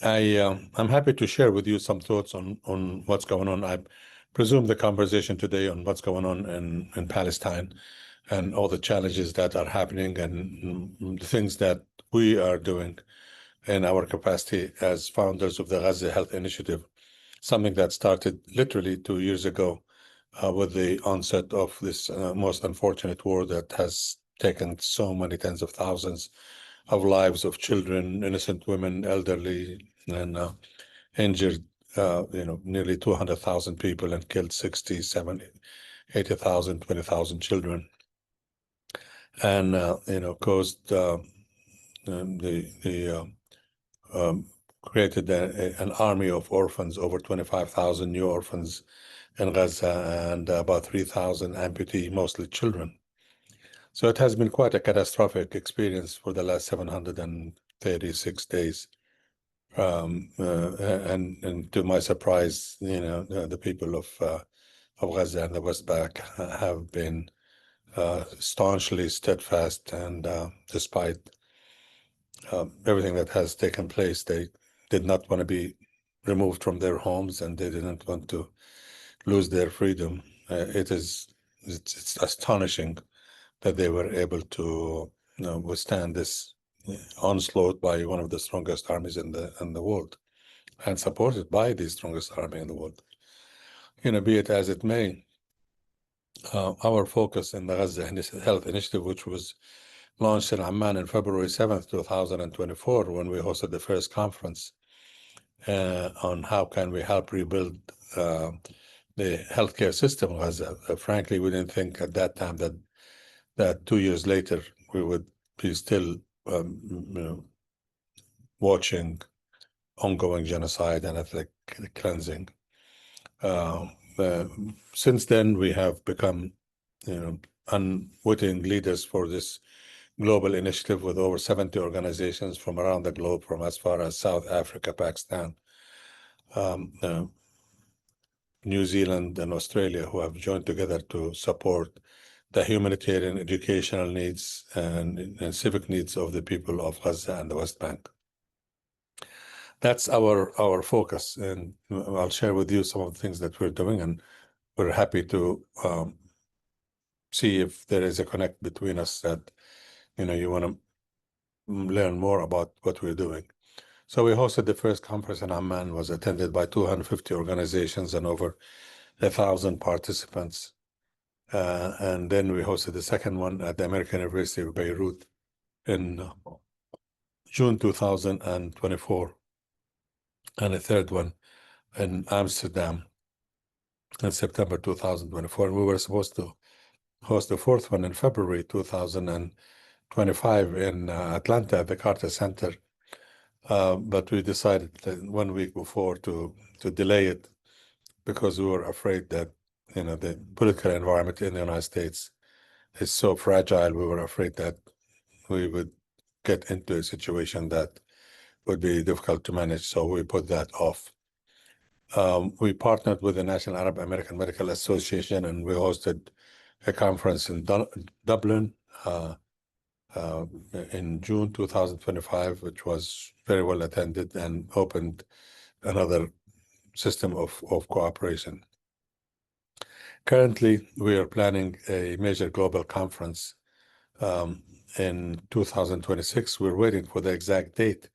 I'm happy to share with you some thoughts on what's going on. I presume the conversation today on what's going on in Palestine and all the challenges that are happening and the things that we are doing in our capacity as founders of the Gaza Health Initiative, something that started literally 2 years ago with the onset of this most unfortunate war that has taken so many tens of thousands of lives of children, innocent women, elderly, and injured, nearly 200,000 people and killed 60, 70, 80,000, 20,000 children. And, caused created an army of orphans, over 25,000 new orphans in Gaza, and about 3,000 amputee, mostly children. So it has been quite a catastrophic experience for the last 736 days. And to my surprise, the people of Gaza and the West Bank have been staunchly steadfast, and despite everything that has taken place, they did not want to be removed from their homes, and they didn't want to lose their freedom. It's astonishing that they were able to withstand this onslaught by one of the strongest armies in the world, and supported by the strongest army in the world. Be it as it may, our focus in the Gaza Health Initiative, which was launched in Amman on February 7th, 2024, when we hosted the first conference on how can we help rebuild the healthcare system in Gaza. Frankly, we didn't think at that time that 2 years later we would be still watching ongoing genocide and ethnic cleansing. Since then, we have become unwitting leaders for this global initiative with over 70 organizations from around the globe, from as far as South Africa, Pakistan, New Zealand, and Australia, who have joined together to support the humanitarian, educational needs and civic needs of the people of Gaza and the West Bank. That's our focus, and I'll share with you some of the things that we're doing, and we're happy to see if there is a connect between us that you want to learn more about what we're doing. So we hosted the first conference in Amman, was attended by 250 organizations and over 1,000 participants. And then we hosted the second one at the American University of Beirut in June 2024, and a third one in Amsterdam in September 2024. And we were supposed to host the fourth one in February 2025 in Atlanta at the Carter Center. But we decided that 1 week before to delay it because we were afraid that the political environment in the United States is so fragile. We were afraid that we would get into a situation that would be difficult to manage, so we put that off. We partnered with the National Arab American Medical Association, and we hosted a conference in Dublin in June 2025, which was very well attended and opened another system of cooperation. Currently, we are planning a major global conference in 2026. We're waiting for the exact date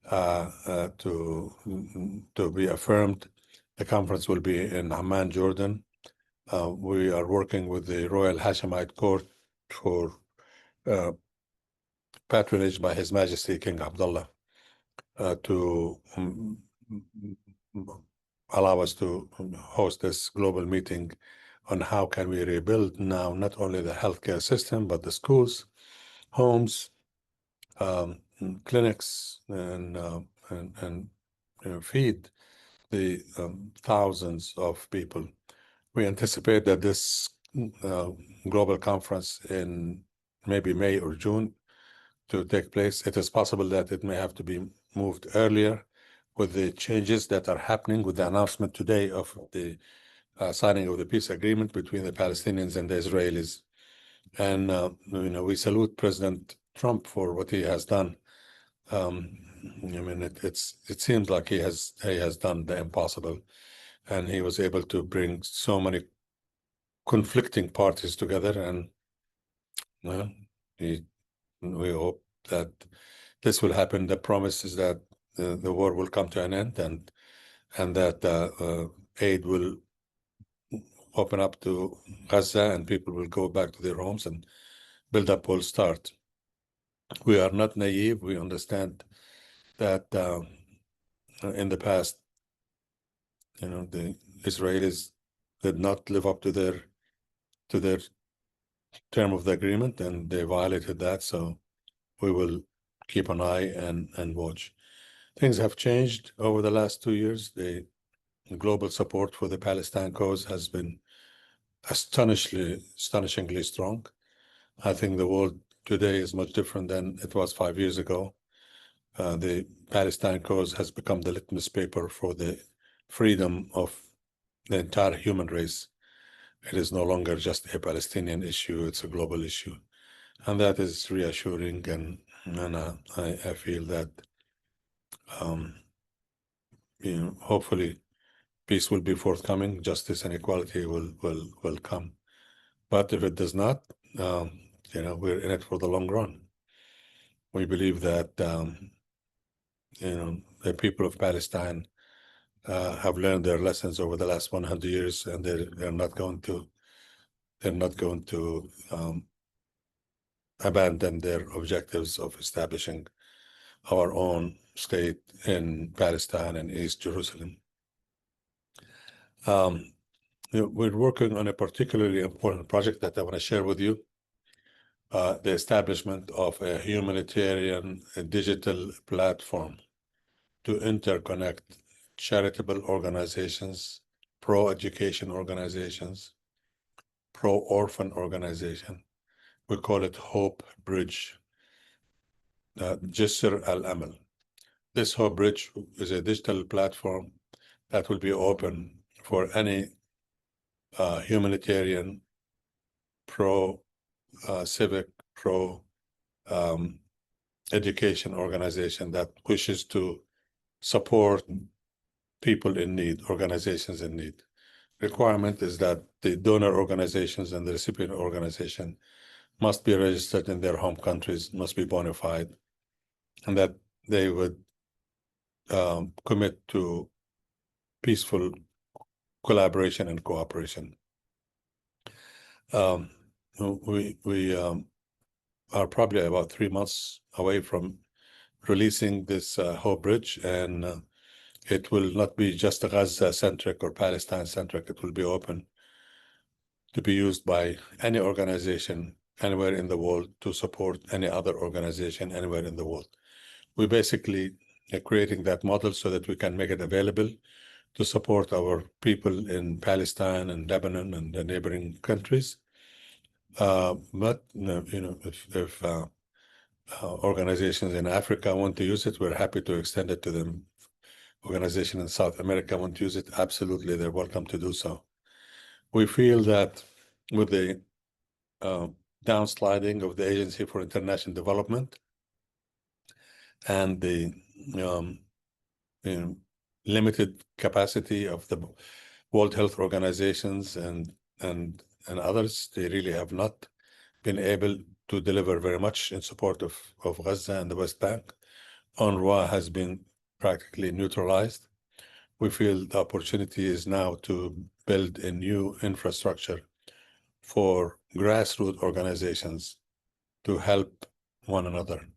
to be affirmed. The conference will be in Amman, Jordan. We are working with the Royal Hashemite Court for patronage by His Majesty King Abdullah to allow us to host this global meeting on how can we rebuild now not only the healthcare system, but the schools, homes, clinics, and feed the thousands of people. We anticipate that this global conference in maybe May or June to take place. It is possible that it may have to be moved earlier with the changes that are happening with the announcement today of the signing of the peace agreement between the Palestinians and the Israelis. And we salute President Trump for what he has done I mean, it seems like he has done the impossible, and he was able to bring so many conflicting parties together. And well, we hope that this will happen. The promise is that the war will come to an end, and that aid will open up to Gaza, and people will go back to their homes, and build-up will start. We are not naive. We understand that in the past, the Israelis did not live up to their term of the agreement, and they violated that. So we will keep an eye and watch. Things have changed over the last 2 years. The global support for the Palestine cause has been astonishingly strong. I think the world today is much different than it was 5 years ago. The Palestine cause has become the litmus paper for the freedom of the entire human race. It is no longer just a Palestinian issue, it's a global issue. And that is reassuring, and I feel that hopefully peace will be forthcoming, justice and equality will come. But if it does not, we're in it for the long run. We believe that the people of Palestine have learned their lessons over the last 100 years, and they're not going to abandon their objectives of establishing our own state in Palestine and East Jerusalem. We're working on a particularly important project that I want to share with you. The establishment of a humanitarian digital platform to interconnect charitable organizations, pro-education organizations, pro-orphan organization. We call it HopeBridge, Jisr al-Amal. This HopeBridge is a digital platform that will be open for any humanitarian, pro-civic, pro-education organization that wishes to support people in need, organizations in need. Requirement is that the donor organizations and the recipient organization must be registered in their home countries, must be bona fide, and that they would commit to peaceful collaboration and cooperation. We are probably about 3 months away from releasing this HopeBridge, and it will not be just Gaza-centric or Palestine-centric. It will be open to be used by any organization anywhere in the world to support any other organization anywhere in the world. We basically are creating that model so that we can make it available to support our people in Palestine and Lebanon and the neighboring countries. But if organizations in Africa want to use it, we're happy to extend it to them. Organization in South America want to use it, absolutely, they're welcome to do so. We feel that with the downsliding of the Agency for International Development and the limited capacity of the World Health Organizations and others, they really have not been able to deliver very much in support of Gaza and the West Bank. UNRWA has been practically neutralized. We feel the opportunity is now to build a new infrastructure for grassroots organizations to help one another.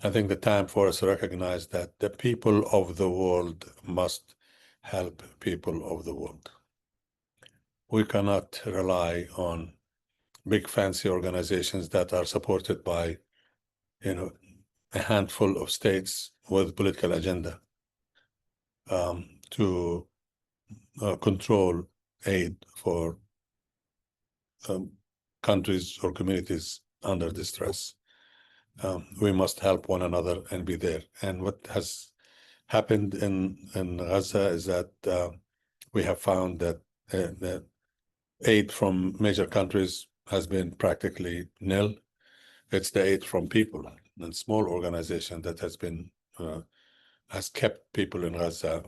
I think the time for us to recognize that the people of the world must help people of the world. We cannot rely on big fancy organizations that are supported by, a handful of states with political agenda to control aid for countries or communities under distress. We must help one another and be there. And what has happened in Gaza is that we have found that the aid from major countries has been practically nil. It's the aid from people and small organizations that has been has kept people in Gaza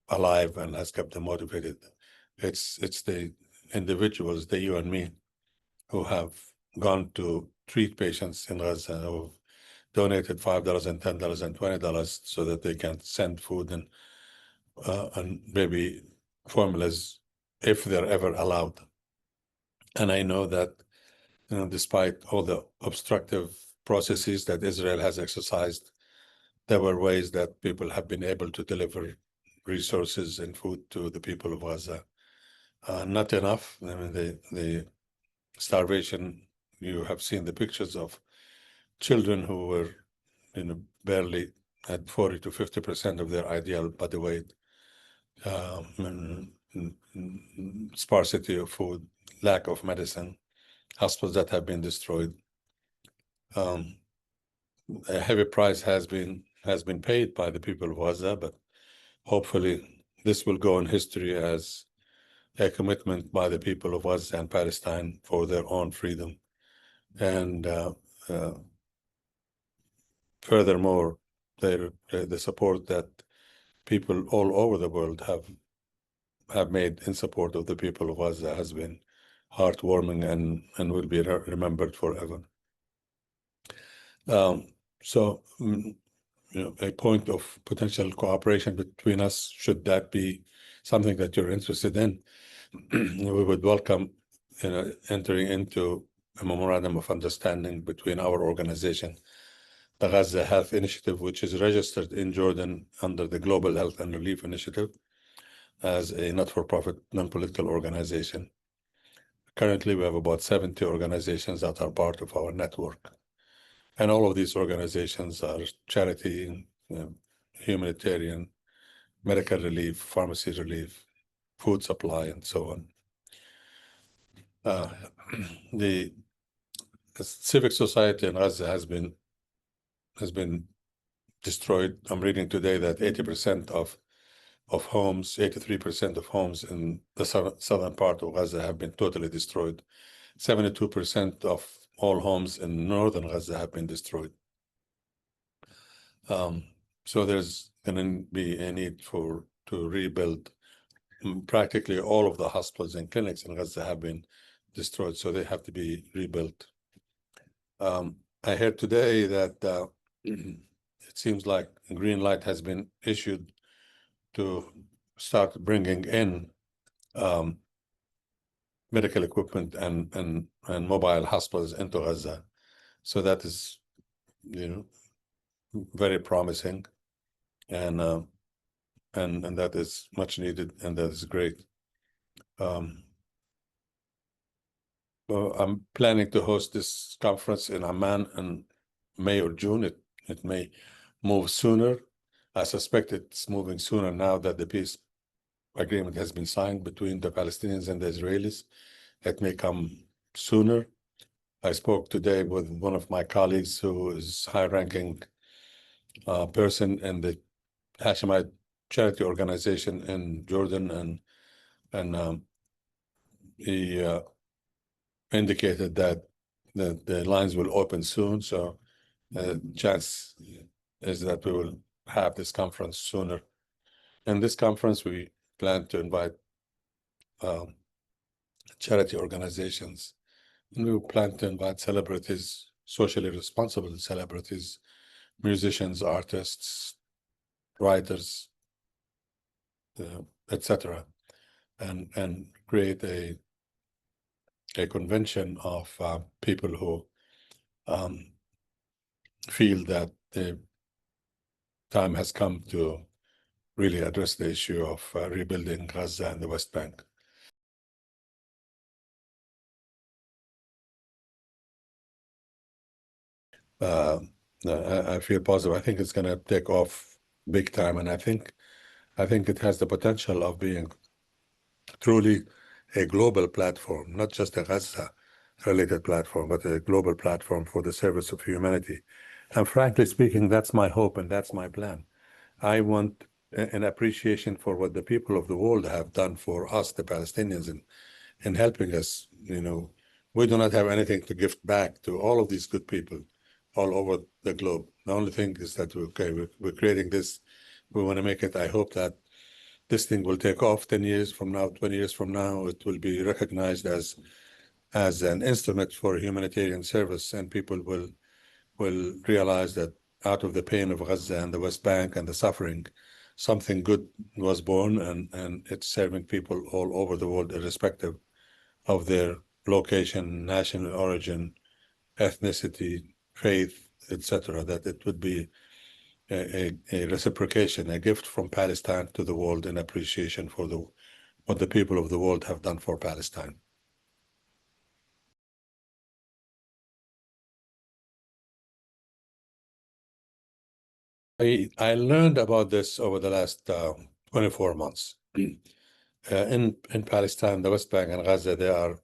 alive and has kept them motivated. It's the individuals, the you and me, who have gone to treat patients in Gaza, who donated $5 and $10 and $20 so that they can send food and maybe formulas if they're ever allowed. And I know that, despite all the obstructive processes that Israel has exercised, there were ways that people have been able to deliver resources and food to the people of Gaza. Not enough. I mean, the starvation, you have seen the pictures of children who were, barely at 40 to 50% of their ideal body weight, sparsity of food, lack of medicine, hospitals that have been destroyed. A heavy price has been paid by the people of Gaza, but hopefully this will go in history as a commitment by the people of Gaza and Palestine for their own freedom. And furthermore, the support that people all over the world have made in support of the people of Gaza has been heartwarming and will be remembered forever. So, a point of potential cooperation between us, should that be something that you're interested in, we would welcome, entering into a memorandum of understanding between our organization, the Gaza Health Initiative, which is registered in Jordan under the Global Health and Relief Initiative as a not-for-profit, non-political organization. Currently, we have about 70 organizations that are part of our network. And all of these organizations are charity, humanitarian, medical relief, pharmacy relief, food supply, and so on. The civic society in Gaza has been destroyed. I'm reading today that 80% of homes, 83% of homes in the southern part of Gaza have been totally destroyed. 72% of all homes in northern Gaza have been destroyed. So there's going to be a need to rebuild. Practically all of the hospitals and clinics in Gaza have been destroyed, so they have to be rebuilt. I heard today that it seems like a green light has been issued to start bringing in medical equipment and mobile hospitals into Gaza. So that is, very promising, and that is much needed, and that is great. Well, I'm planning to host this conference in Amman in May or June. It may move sooner. I suspect it's moving sooner now that the peace agreement has been signed between the Palestinians and the Israelis. It may come sooner. I spoke today with one of my colleagues who is high-ranking person in the Hashemite charity organization in Jordan, and he indicated that the lines will open soon. So the chance is that we will have this conference sooner. In this conference, we plan to invite charity organizations, and we plan to invite celebrities, socially responsible celebrities, musicians, artists, writers, etc., and create a convention of people who feel that the time has come to really address the issue of rebuilding Gaza and the West Bank. I feel positive. I think it's going to take off big time, and I think it has the potential of being truly a global platform, not just a Gaza-related platform, but a global platform for the service of humanity. And frankly speaking, that's my hope and that's my plan. I want an appreciation for what the people of the world have done for us, the Palestinians, in helping us. We do not have anything to give back to all of these good people all over the globe. The only thing is that, we're creating this. We want to make it. I hope that this thing will take off 10 years from now, 20 years from now. It will be recognized as an instrument for humanitarian service, and people will realize that out of the pain of Gaza and the West Bank and the suffering, something good was born, and it's serving people all over the world, irrespective of their location, national origin, ethnicity, faith, etc. That it would be a reciprocation, a gift from Palestine to the world in appreciation for what the people of the world have done for Palestine. I learned about this over the last 24 months. In Palestine, the West Bank and Gaza, there are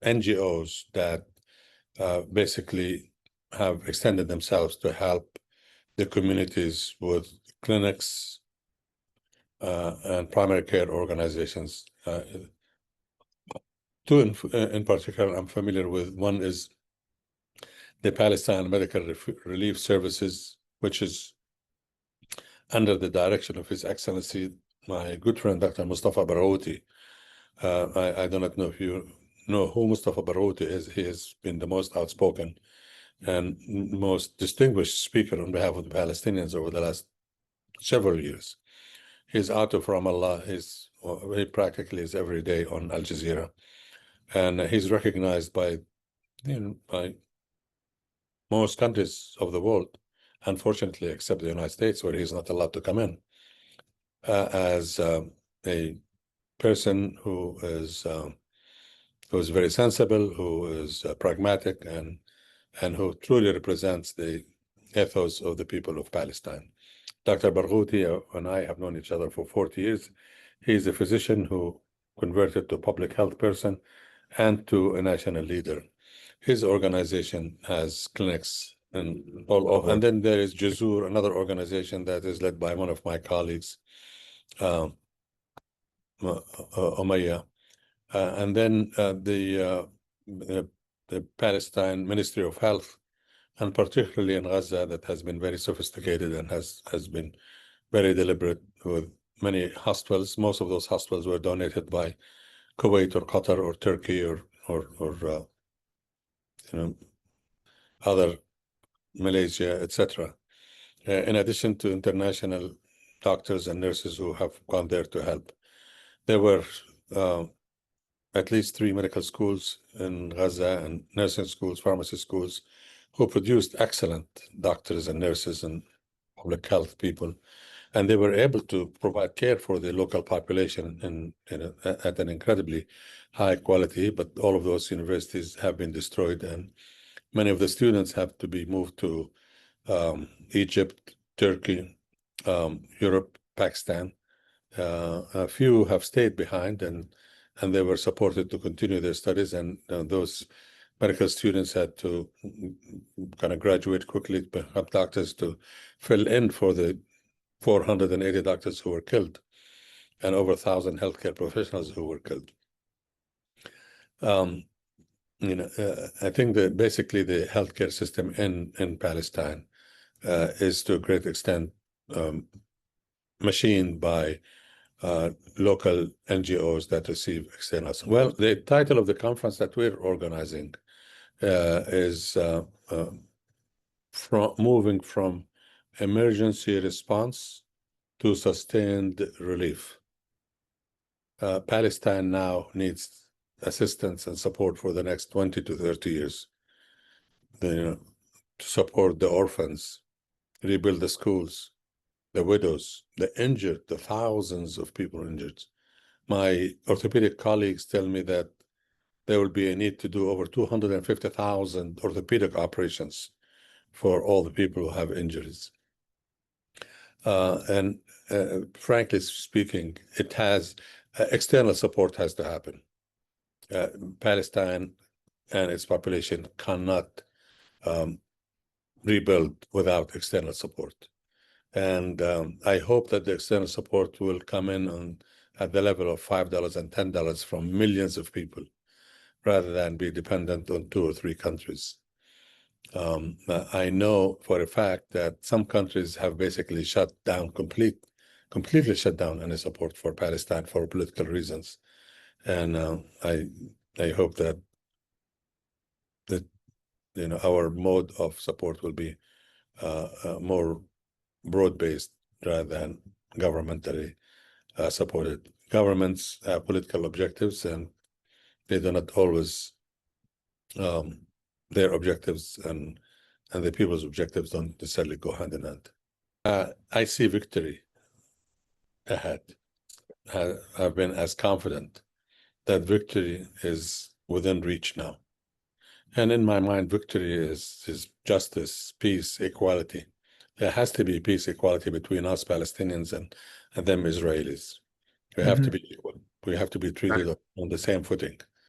NGOs that basically have extended themselves to help the communities with clinics and primary care organizations. Two in particular I'm familiar with. One is the Palestine Medical Relief Services, which is under the direction of His Excellency, my good friend, Dr. Mustafa Barouti. I do not know if you know who Mustafa Barouti is. He has been the most outspoken and most distinguished speaker on behalf of the Palestinians over the last several years. He's out of Ramallah. He practically is every day on Al Jazeera, and he's recognized by most countries of the world, unfortunately, except the United States, where he's not allowed to come in, as a person who is very sensible, who is pragmatic, and who truly represents the ethos of the people of Palestine. Dr. Barghouti and I have known each other for 40 years. He's a physician who converted to public health person and to a national leader. His organization has clinics all over. And then there is Jazur, another organization that is led by one of my colleagues, Umayya. And then the Palestine Ministry of Health, and particularly in Gaza, that has been very sophisticated and has been very deliberate with many hospitals. Most of those hospitals were donated by Kuwait or Qatar or Turkey or other Malaysia, etc. In addition to international doctors and nurses who have gone there to help. There were at least 3 medical schools in Gaza and nursing schools, pharmacy schools, who produced excellent doctors and nurses and public health people. And they were able to provide care for the local population at an incredibly high quality. But all of those universities have been destroyed, and many of the students have to be moved to Egypt, Turkey, Europe, Pakistan. A few have stayed behind, and they were supported to continue their studies, and those medical students had to kind of graduate quickly, become doctors to fill in for the 480 doctors who were killed and over 1,000 healthcare professionals who were killed. I think that basically the healthcare system in Palestine is to a great extent machined by local NGOs that receive external. Well, the title of the conference that we're organizing is moving from emergency response to sustained relief. Palestine now needs assistance and support for the next 20 to 30 years to support the orphans, rebuild the schools, the widows, the injured, the thousands of people injured. My orthopedic colleagues tell me that there will be a need to do over 250,000 orthopedic operations for all the people who have injuries. And frankly speaking, it has external support has to happen. Palestine and its population cannot rebuild without external support. And I hope that the external support will come in at the level of $5 and $10 from millions of people, rather than be dependent on 2 or 3 countries. I know for a fact that some countries have basically completely shut down any support for Palestine for political reasons. And I hope that our mode of support will be more broad-based rather than governmentally supported. Governments have political objectives, and they do not always their objectives and the people's objectives don't necessarily go hand in hand. I see victory ahead. I've been as confident that victory is within reach now. And in my mind, victory is justice, peace, equality. There has to be peace, equality between us Palestinians and them Israelis. We have to be equal. We have to be treated on the same footing.